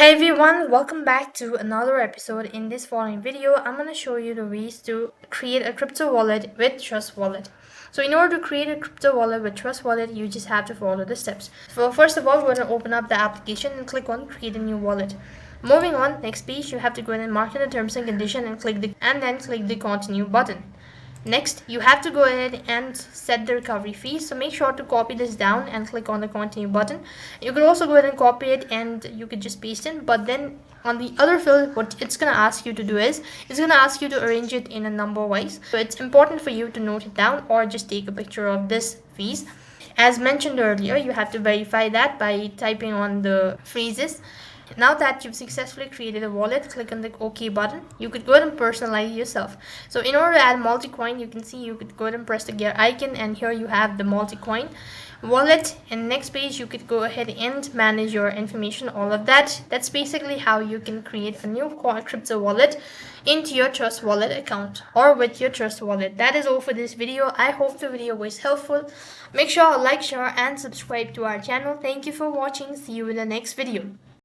Hey everyone, welcome back to another episode. In this following video, I'm going to show you the ways to create a crypto wallet with Trust Wallet. So in order to create a crypto wallet with Trust Wallet, you just have to follow the steps. So first of all, we're going to open up the application and click on create a new wallet. Moving on, next page, you have to go ahead and mark in the terms and condition and then click the continue button. Next, you have to go ahead and set the recovery fee. So make sure to copy this down and click on the continue button. You could also go ahead and copy it and you could just paste it. But then on the other field, what it's going to ask you to do is it's going to ask you to arrange it in a number wise. So it's important for you to note it down or just take a picture of this fees. As mentioned earlier, you have to verify that by typing on the phrases. Now that you've successfully created a wallet, click on the OK button. You could go ahead and personalize yourself. So in order to add multi-coin, you can see you could go ahead and press the gear icon, and here you have the multi-coin wallet. And next page, you could go ahead and manage your information, all of that. That's basically how you can create a new crypto wallet into your Trust Wallet account or with your Trust Wallet. That is all for this video. I hope the video was helpful. Make sure to like, share and subscribe to our channel. Thank you for watching. See you in the next video.